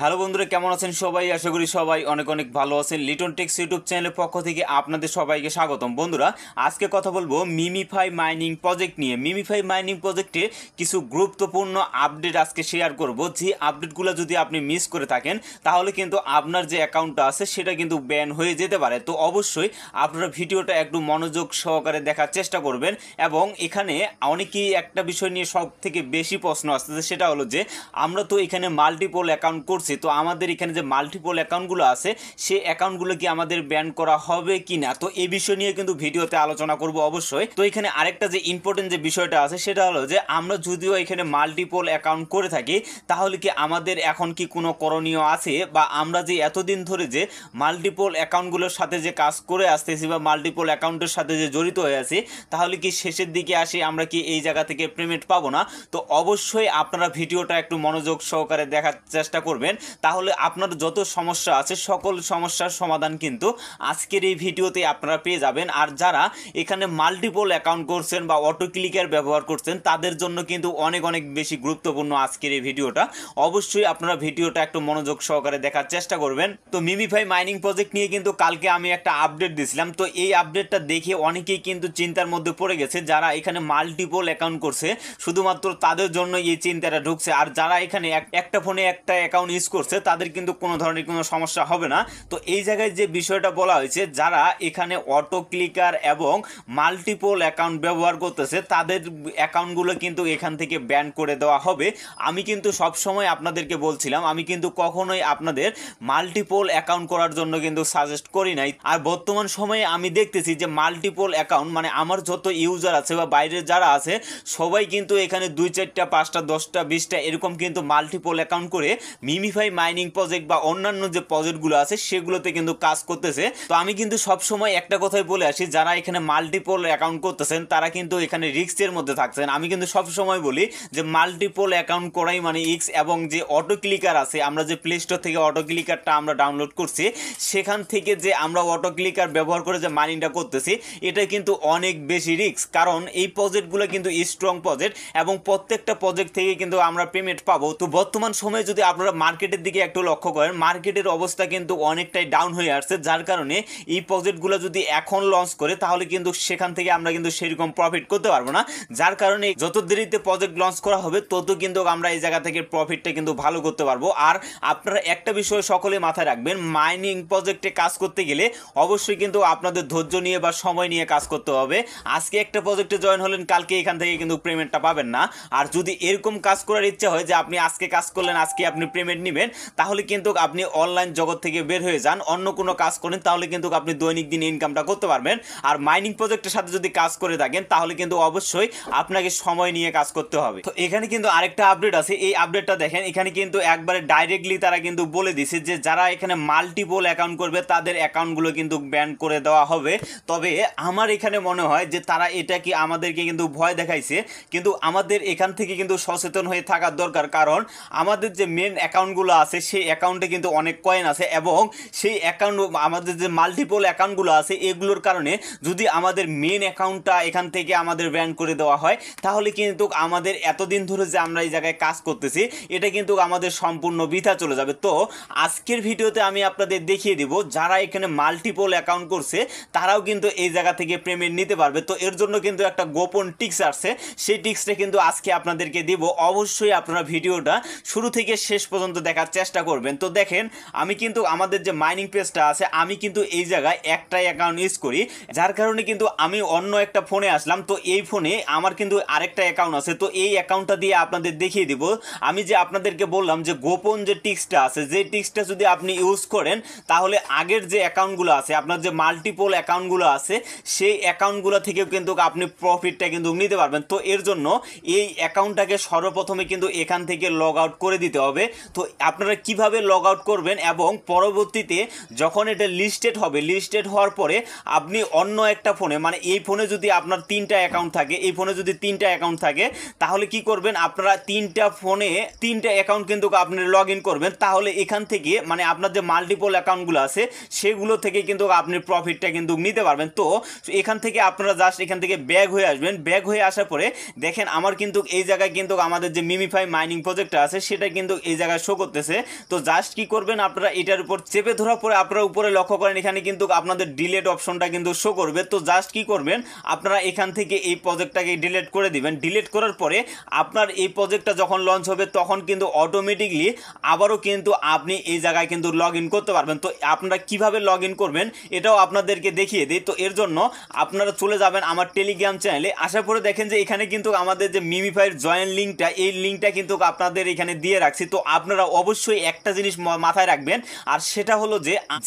Hello বন্ধুরা, কেমন আছেন সবাই? আশা করি সবাই অনেক অনেক ভালো আছেন। লিটন টেক্স ইউটিউব চ্যানেলের পক্ষ থেকে আপনাদের সবাইকে স্বাগতম। বন্ধুরা, আজকে কথা বলবো মিমিফাই মাইনিং প্রজেক্ট নিয়ে। মিমিফাই মাইনিং প্রজেক্টে কিছু গুরুত্বপূর্ণ আপডেট আজকে শেয়ার করব। যে আপডেটগুলো যদি আপনি মিস করে থাকেন তাহলে কিন্তু আপনার যে অ্যাকাউন্টটা আছে সেটা কিন্তু ব্যান হয়ে যেতে পারে। তো অবশ্যই আপনারা ভিডিওটা একটু মনোযোগ সহকারে দেখার চেষ্টা করবেন। এবং এখানে অনেকেই একটা বিষয় নিয়ে সব থেকে বেশি প্রশ্ন আসতেছে, সেটা হলো যে আমরা তো এখানে মাল্টিপল অ্যাকাউন্ট করছি, তো আমাদের এখানে যে মাল্টিপল অ্যাকাউন্টগুলো আছে সেই অ্যাকাউন্টগুলো কি আমাদের ব্যান করা হবে কি না। তো এই বিষয় নিয়ে কিন্তু ভিডিওতে আলোচনা করব অবশ্যই। তো এখানে আরেকটা যে ইম্পর্টেন্ট যে বিষয়টা আছে সেটা হলো যে আমরা যদিও এখানে মাল্টিপল অ্যাকাউন্ট করে থাকি, তাহলে কি আমাদের এখন কি কোনো করণীয় আছে, বা আমরা যে এতদিন ধরে যে মাল্টিপল অ্যাকাউন্টগুলোর সাথে যে কাজ করে আসতেছি বা মাল্টিপল অ্যাকাউন্টের সাথে যে জড়িত হয়ে আছি, তাহলে কি শেষের দিকে আসি আমরা কি এই জায়গা থেকে পেমেন্ট পাবো না? তো অবশ্যই আপনারা ভিডিওটা একটু মনোযোগ সহকারে দেখার চেষ্টা করবেন, তাহলে আপনার যত সমস্যা আছে সকল সমস্যার সমাধান কিন্তু আজকের এই ভিডিওতে আপনারা পেয়ে যাবেন। আর যারা এখানে মাল্টিপল অ্যাকাউন্ট করছেন বা অটো ক্লিকার ব্যবহার করছেন তাদের জন্য কিন্তু অনেক অনেক বেশি গুরুত্বপূর্ণ আজকের এই ভিডিওটা। অবশ্যই আপনারা ভিডিওটা একটু মনোযোগ সহকারে দেখার চেষ্টা করবেন। তো মিমিফাই মাইনিং প্রজেক্ট নিয়ে কিন্তু কালকে আমি একটা আপডেট দিয়েছিলাম। তো এই আপডেটটা দেখে অনেকেই কিন্তু চিন্তার মধ্যে পড়ে গেছে। যারা এখানে মাল্টিপল অ্যাকাউন্ট করছে শুধুমাত্র তাদের জন্য এই চিন্তাটা ঢুকছে, আর যারা এখানে একটা ফোনে একটা অ্যাকাউন্ট ইউজ করছে তাদের কিন্তু কোনো ধরনের কোনো সমস্যা হবে না। তো এই জায়গায় যে বিষয়টা বলা হয়েছে, যারা এখানে অটো ক্লিকার এবং মাল্টিপল অ্যাকাউন্ট ব্যবহার করতেছে তাদের অ্যাকাউন্টগুলো কিন্তু এখান থেকে ব্যান করে দেওয়া হবে। আমি কিন্তু সবসময় আপনাদেরকে বলছিলাম, আমি কিন্তু কখনোই আপনাদের মাল্টিপল অ্যাকাউন্ট করার জন্য কিন্তু সাজেস্ট করি নাই। আর বর্তমান সময়ে আমি দেখতেছি যে মাল্টিপল অ্যাকাউন্ট মানে আমার যত ইউজার আছে বা বাইরের যারা আছে সবাই কিন্তু এখানে 2-4টা 5টা 10টা 20টা এরকম কিন্তু মাল্টিপল অ্যাকাউন্ট করে মিমিফাই মাইনিং প্রজেক্ট বা অন্যান্য যে প্রজেক্টগুলো আছে সেগুলোতে কিন্তু কাজ করতেছে। তো আমি কিন্তু সবসময় একটা কথাই বলে আসি, যারা এখানে মাল্টিপল অ্যাকাউন্ট করতেছেন তারা কিন্তু এখানে রিস্কের মধ্যে থাকছেন। আমি কিন্তু সবসময় বলি যে মাল্টিপল অ্যাকাউন্ট করাই মানে রিস্ক। এবং যে অটো ক্লিকার আছে, আমরা যে প্লে স্টোর থেকে অটো ক্লিকারটা আমরা ডাউনলোড করছি, সেখান থেকে যে আমরা অটো ক্লিকার ব্যবহার করে যে মাইনিংটা করতেছি এটা কিন্তু অনেক বেশি রিস্ক। কারণ এই প্রজেক্টগুলো কিন্তু স্ট্রং প্রজেক্ট এবং প্রত্যেকটা প্রজেক্ট থেকে কিন্তু আমরা পেমেন্ট পাবো। তো বর্তমান সময়ে যদি আপনারা মার্কেটের দিকে একটু লক্ষ্য করেন, মার্কেটের অবস্থা কিন্তু অনেকটাই ডাউন হয়ে আসছে, যার কারণে এই প্রজেক্টগুলো যদি এখন লঞ্চ করে তাহলে কিন্তু সেখান থেকে আমরা কিন্তু সেরকম প্রফিট করতে পারবো না। যার কারণে যত দেরিতে প্রজেক্ট লঞ্চ করা হবে তত কিন্তু আমরা এই জায়গা থেকে প্রফিটটা কিন্তু ভালো করতে পারবো। আর আপনারা একটা বিষয় সকলে মাথায় রাখবেন, মাইনিং প্রজেক্টে কাজ করতে গেলে অবশ্যই কিন্তু আপনাদের ধৈর্য নিয়ে বা সময় নিয়ে কাজ করতে হবে। আজকে একটা প্রজেক্টে জয়েন হলেন, কালকে এখান থেকে কিন্তু পেমেন্টটা পাবেন না। আর যদি এরকম কাজ করার ইচ্ছা হয় যে আপনি আজকে কাজ করলেন আজকে আপনি পেমেন্ট নেবেন, তাহলে কিন্তু আপনি অনলাইন জগৎ থেকে বের হয়ে যান, অন্য কোনো কাজ করেন, তাহলে কিন্তু আপনি দৈনিক দিন ইনকামটা করতে পারবেন। আর মাইনিং প্রজেক্টের সাথে যদি কাজ করে থাকেন তাহলে কিন্তু অবশ্যই আপনাকে সময় নিয়ে কাজ করতে হবে। তো এখানে কিন্তু আরেকটা আপডেট আছে, এই আপডেটটা দেখেন। এখানে কিন্তু একবারে ডাইরেক্টলি তারা কিন্তু বলে দিছে যে যারা এখানে মাল্টিপল অ্যাকাউন্ট করবে তাদের অ্যাকাউন্টগুলো কিন্তু ব্যান করে দেওয়া হবে। তবে আমার এখানে মনে হয় যে তারা এটা কি আমাদেরকে কিন্তু ভয় দেখাইছে, কিন্তু আমাদের এখান থেকে কিন্তু সচেতন হয়ে থাকার দরকার। কারণ আমাদের যে মেন অ্যাকাউন্টগুলো আছে সেই অ্যাকাউন্টে কিন্তু অনেক কয়েন আছে, এবং সেই অ্যাকাউন্ট আমাদের যে মাল্টিপল অ্যাকাউন্টগুলো আছে এগুলোর কারণে যদি আমাদের মেন অ্যাকাউন্টটা এখান থেকে আমাদের ব্যান করে দেওয়া হয় তাহলে কিন্তু আমাদের এতদিন ধরে যে আমরা এই জায়গায় কাজ করতেছি এটা কিন্তু আমাদের সম্পূর্ণ বৃথা চলে যাবে। তো আজকের ভিডিওতে আমি আপনাদের দেখিয়ে দিব যারা এখানে মাল্টিপল অ্যাকাউন্ট করছে তারাও কিন্তু এই জায়গা থেকে পেমেন্ট নিতে পারবে। তো এর জন্য কিন্তু একটা গোপন টিক্স আছে, সেই টিক্সটা কিন্তু আজকে আপনাদেরকে দিব। অবশ্যই আপনারা ভিডিওটা শুরু থেকে শেষ পর্যন্ত দেখার চেষ্টা করবেন। তো দেখেন, আমি কিন্তু আমাদের যে মাইনিং পেজটা আছে আমি কিন্তু এই জায়গায় একটাই অ্যাকাউন্ট ইউজ করি, যার কারণে কিন্তু আমি অন্য একটা ফোনে আসলাম। তো এই ফোনে আমার কিন্তু আরেকটা অ্যাকাউন্ট আছে, তো এই অ্যাকাউন্টটা দিয়ে আপনাদের দেখিয়ে দিব। আমি যে আপনাদেরকে বললাম যে গোপন যে টিক্সটা আছে, যে টিক্সটা যদি আপনি ইউজ করেন তাহলে আগের যে অ্যাকাউন্টগুলো আছে আপনার যে মাল্টিপল অ্যাকাউন্টগুলো আছে সেই অ্যাকাউন্টগুলো থেকেও কিন্তু আপনি প্রফিটটা কিন্তু নিতে পারবেন। তো এর জন্য এই অ্যাকাউন্টটাকে সর্বপ্রথমে কিন্তু এখান থেকে লগ আউট করে দিতে হবে। তো আপনারা কিভাবে লগ আউট করবেন এবং পরবর্তীতে যখন এটা লিস্টেড হবে, লিস্টেড হওয়ার পরে আপনি অন্য একটা ফোনে মানে এই ফোনে যদি আপনার 3টা অ্যাকাউন্ট থাকে, এই ফোনে যদি 3টা অ্যাকাউন্ট থাকে তাহলে কি করবেন, আপনারা 3টা ফোনে 3টা অ্যাকাউন্ট কিন্তু আপনি লগ ইন করবেন। তাহলে এখান থেকে মানে আপনার যে মাল্টিপল অ্যাকাউন্টগুলো আছে সেগুলো থেকে কিন্তু আপনি প্রফিটটা কিন্তু নিতে পারবেন। তো এখান থেকে আপনারা জাস্ট এখান থেকে ব্যাক হয়ে আসবেন। ব্যাক হয়ে আসার পরে দেখেন আমার কিন্তু এই জায়গায় কিন্তু আমাদের যে মিমিফাই মাইনিং প্রজেক্টটা আছে সেটা কিন্তু এই জায়গায় শো করতেছে। তো জাস্ট কি করবেন, আপনারা এটার উপর চেপে ধরার পরে আপনারা উপরে লক্ষ্য করেন এখানে কিন্তু আপনাদের ডিলেট অপশনটা কিন্তু শো করবে। তো জাস্ট কি করবেন, আপনারা এখান থেকে এই প্রজেক্টটাকে ডিলিট করে দিবেন। ডিলিট করার পরে আপনার এই প্রজেক্টটা যখন লঞ্চ হবে তখন কিন্তু অটোমেটিকলি আবারও কিন্তু আপনি এই জায়গায় কিন্তু লগ ইন করতে পারবেন। তো আপনারা কিভাবে লগ ইন করবেন এটাও আপনাদেরকে দেখিয়ে দিই। তো এর জন্য আপনারা চলে যাবেন আমার টেলিগ্রাম চ্যানেলে। আসার পরে দেখেন যে এখানে কিন্তু আমাদের যে মিমিফাইয়ের জয়েন লিঙ্কটা, এই লিঙ্কটা কিন্তু আপনাদের এখানে দিয়ে রাখছি। তো আপনারা অবশ্যই একটা জিনিস মাথায় রাখবেন, আর সেটা হলো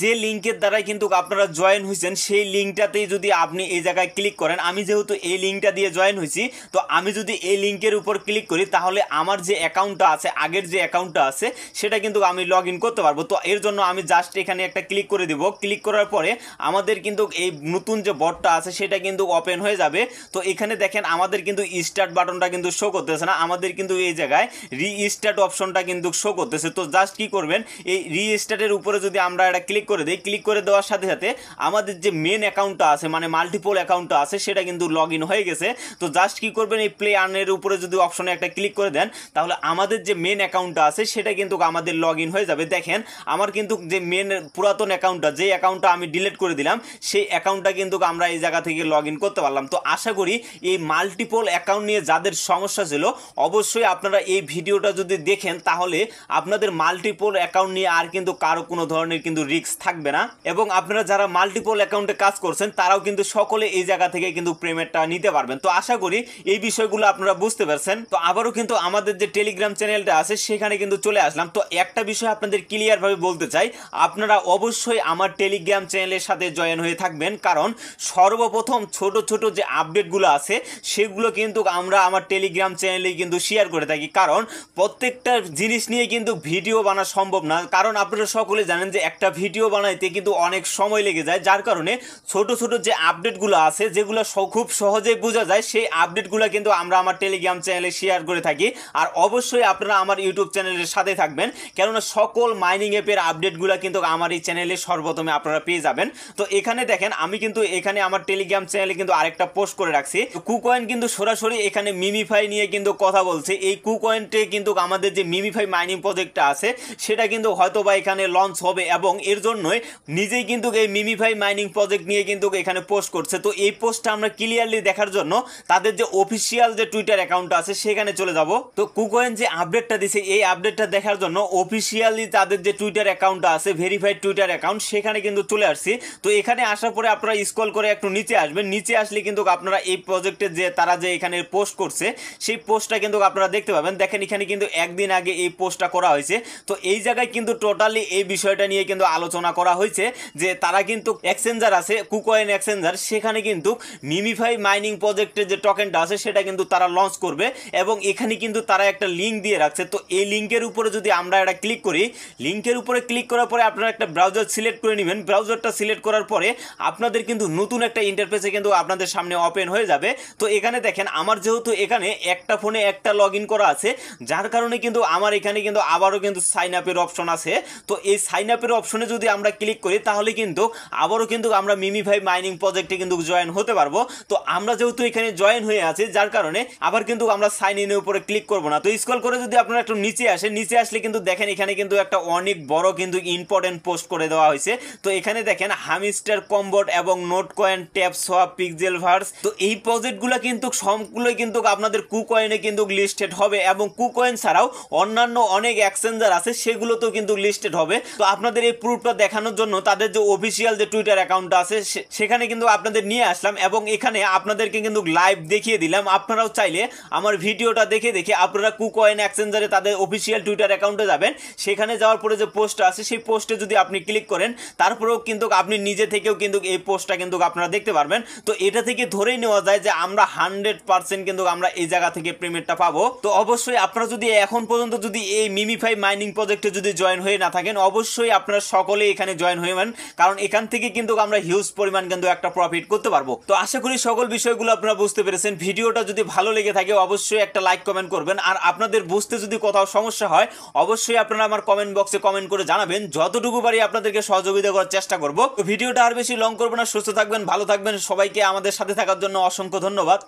যে লিঙ্কের দ্বারাই কিন্তু আপনারা জয়েন হয়েছেন সেই লিঙ্কটাতেই যদি আপনি এই জায়গায় ক্লিক করেন, আমি যেহেতু এই লিঙ্কটা দিয়ে জয়েন হয়েছি, তো আমি যদি এই লিঙ্কের উপর ক্লিক করি তাহলে আমার যে অ্যাকাউন্টটা আছে, আগের যে অ্যাকাউন্টটা আছে সেটা কিন্তু আমি লগ ইন করতে পারবো। তো এর জন্য আমি জাস্ট এখানে একটা ক্লিক করে দিব। ক্লিক করার পরে আমাদের কিন্তু এই নতুন যে বটটা আছে সেটা কিন্তু ওপেন হয়ে যাবে। তো এখানে দেখেন আমাদের কিন্তু স্টার্ট বাটনটা কিন্তু শো করতেছে না, আমাদের কিন্তু এই জায়গায় রিস্টার্ট অপশনটা কিন্তু শো করতেছে। তো জাস্ট কি করবেন, এই রিস্টার্টের উপরে যদি আমরা এটা ক্লিক করে দিই, ক্লিক করে দেওয়ার সাথে সাথে আমাদের যে মেন অ্যাকাউন্টটা আছে মানে মাল্টিপল অ্যাকাউন্টটা আছে সেটা কিন্তু লগ ইন হয়ে গেছে। তো জাস্ট কি করবেন, এই প্লে আর্নের উপরে যদি অপশনে একটা ক্লিক করে দেন তাহলে আমাদের যে মেন অ্যাকাউন্টটা আছে সেটা কিন্তু আমাদের লগ ইন হয়ে যাবে। দেখেন আমার কিন্তু যে মেন পুরাতন অ্যাকাউন্টটা, যে অ্যাকাউন্টটা আমি ডিলিট করে দিলাম সেই অ্যাকাউন্টটা কিন্তু আমরা এই জায়গা থেকে লগ ইন করতে পারলাম। তো আশা করি এই মাল্টিপল অ্যাকাউন্ট নিয়ে যাদের সমস্যা ছিল অবশ্যই আপনারা এই ভিডিওটা যদি দেখেন তাহলে আপনাদের মাল্টিপল অ্যাকাউন্ট নিয়ে আর কিন্তু কারো কোনো ধরনের কিন্তু রিস্ক থাকবে না। এবং আপনারা যারা মাল্টিপল অ্যাকাউন্টে কাজ করছেন তারাও কিন্তু সকলে এই জায়গা থেকে কিন্তু পেমেন্টটা নিতে পারবেন। তো আশা করি এই বিষয়গুলো আপনারা বুঝতে পারছেন। তো আবারও কিন্তু আমাদের যে টেলিগ্রাম চ্যানেলটা আছে সেখানে কিন্তু চলে আসলাম। তো একটা বিষয় আপনাদের ক্লিয়ারভাবে বলতে চাই, আপনারা অবশ্যই আমার টেলিগ্রাম চ্যানেলের সাথে জয়েন হয়ে থাকবেন, কারণ সর্বপ্রথম ছোট ছোট যে আপডেটগুলো আছে সেগুলো কিন্তু আমরা আমার টেলিগ্রাম চ্যানেলে কিন্তু শেয়ার করে থাকি। কারণ প্রত্যেকটা জিনিস নিয়ে কিন্তু ভিডিও বানানো সম্ভব না, কারণ আপনারা সকলে জানেন যে একটা ভিডিও বানাইতে কিন্তু অনেক সময় লেগে যায়, যার কারণে ছোট ছোট যে আপডেটগুলো আছে যেগুলো খুব সহজেই বোঝা যায় সেই আপডেটগুলো কিন্তু আমরা আমার টেলিগ্রাম চ্যানেলে শেয়ার করে থাকি। আর অবশ্যই আপনারা আমার ইউটিউব চ্যানেলের সাথে থাকবেন, কেননা সকল মাইনিং অ্যাপের আপডেটগুলো কিন্তু আমার এই চ্যানেলে সর্বপ্রথমে আপনারা পেয়ে যাবেন। তো এখানে দেখেন আমি কিন্তু এখানে আমার টেলিগ্রাম চ্যানেলে কিন্তু আরেকটা পোস্ট করে রাখছি। কুকয়েন কিন্তু সরাসরি এখানে মিমিফাই নিয়ে কিন্তু কথা বলছে। এই কুকয়েনটে কিন্তু আমাদের যে মিমিফাই মাইনিং প্রজেক্টটা আছে সেটা কিন্তু হয়তো বা এখানে লঞ্চ হবে, এবং এর জন্যই নিজেই কিন্তু এই মিমিফাই মাইনিং প্রজেক্ট নিয়ে কিন্তু এখানে পোস্ট করছে। তো এই পোস্টটা আমরা ক্লিয়ারলি দেখার জন্য তাদের যে অফিসিয়াল যে টুইটার অ্যাকাউন্ট আছে সেখানে চলে যাব। তো কুকয়েন যে আপডেটটা দিছে এই আপডেটটা দেখার জন্য অফিসিয়ালি তাদের যে টুইটার অ্যাকাউন্টটা আছে ভেরিফাইড টুইটার অ্যাকাউন্ট সেখানে কিন্তু চলে আসছি। তো এখানে আসার পরে আপনারা স্ক্রল করে একটু নিচে আসবেন, নিচে আসলে কিন্তু আপনারা এই প্রজেক্টের যে তারা যে এখানে পোস্ট করছে সেই পোস্টটা কিন্তু আপনারা দেখতে পাবেন। দেখেন এখানে কিন্তু একদিন আগে এই পোস্টটা করা হয়েছে। তো এই জায়গায় কিন্তু টোটালি এই বিষয়টা নিয়ে কিন্তু আলোচনা করা হয়েছে যে তারা কিন্তু এক্সচেঞ্জার আছে কুকয়েন এক্সচেঞ্জার, সেখানে কিন্তু মিমিফাই মাইনিং প্রজেক্টের যে টোকেনটা আছে সেটা কিন্তু তারা লঞ্চ করবে, এবং এখানে কিন্তু তারা একটা লিঙ্ক দিয়ে রাখছে। তো এই লিঙ্কের উপরে যদি আমরা এটা ক্লিক করি, লিঙ্কের উপরে ক্লিক করার পরে আপনারা একটা ব্রাউজার সিলেক্ট করে নেবেন। ব্রাউজারটা সিলেক্ট করার পরে আপনাদের কিন্তু নতুন একটা ইন্টারফেসে কিন্তু আপনাদের সামনে ওপেন হয়ে যাবে। তো এখানে দেখেন আমার যেহেতু এখানে একটা ফোনে একটা লগ ইন করা আছে, যার কারণে কিন্তু আমার এখানে কিন্তু আবারও কিন্তু সাইন আপের অপশন আছে। তো এই সাইন আপের অপশনে যদি আমরা ক্লিক করি তাহলে কিন্তু আবারও কিন্তু আমরা মিমিফাই মাইনিং প্রজেক্টে কিন্তু জয়েন হতে পারবো। তো আমরা যেহেতু এখানে জয়েন হয়ে আছি যার কারণে আবার কিন্তু আমরা সাইন ইনের উপরে ক্লিক করব না। তো স্ক্রল করে যদি আপনারা একটু নিচে আসেন, নিচে আসলে কিন্তু দেখেন এখানে কিন্তু একটা অনেক বড় কিন্তু ইম্পর্টেন্ট পোস্ট করে দেওয়া হয়েছে। তো এখানে দেখেন হামিস্টার কম্বোট এবং Notcoin TapSwap Pixelverse, তো এই প্রজেক্টগুলো কিন্তু সবগুলোই কিন্তু আপনাদের কুকয়েনে কিন্তু লিস্টেড হবে, এবং কুকয়েন ছাড়াও অন্যান্য অনেক এক্সচেঞ্জার আছে সেগুলোতেও কিন্তু লিস্টেড হবে। তো আপনাদের এই প্রুফটা দেখানোর জন্য তাদের যে অফিসিয়াল যে টুইটার অ্যাকাউন্ট আছে সেখানে কিন্তু আপনাদের নিয়ে আসলাম, এবং এখানে আপনাদেরকে কিন্তু লাইভ দেখিয়ে দিলাম। আপনারাও চাইলে আমার ভিডিওটা দেখে দেখে আপনারা কুকয়েন এক্সচেঞ্জারে তাদের অফিসিয়াল টুইটার অ্যাকাউন্টে যাবেন, সেখানে যাওয়ার পরে যে পোস্টটা আছে সেই পোস্টে যদি আপনি ক্লিক করেন তারপরেও কিন্তু আপনি নিজে থেকেও কিন্তু এই পোস্টটা কিন্তু আপনারা দেখতে পারবেন। তো এটা থেকে ধরেই নেওয়া যায় যে আমরা 100% কিন্তু আমরা এই জায়গা থেকে পেমেন্টটা পাবো। তো অবশ্যই আপনারা যদি এখন পর্যন্ত যদি এই মিমিফাই মাইনিং প্রজেক্টে যদি জয়েন হয়ে না থাকেন অবশ্যই আপনারা সকলে এখানে জয়েন হবেন, কারণ এখান থেকে কিন্তু আমরা হিউজ পরিমাণ কিন্তু একটা প্রফিট করতে পারবো। তো আশা করি সকল বিষয়গুলো আপনারা বুঝতে পেরেছেন। ভিডিওটা যদি ভালো লেগে থাকে অবশ্যই একটা লাইক কমেন্ট করবেন, আর আপনাদের বুঝতে যদি কোথাও সমস্যা হয় অবশ্যই আপনারা আমার কমেন্ট বক্সে কমেন্ট করে জানাবেন, যতটুকু পারি আপনাদেরকে সহযোগিতা করার চেষ্টা করব। তো ভিডিওটা আর বেশি লং করবো না, সুস্থ থাকবেন, ভালো থাকবেন, সবাইকে আমাদের সাথে থাকার জন্য অসংখ্য ধন্যবাদ।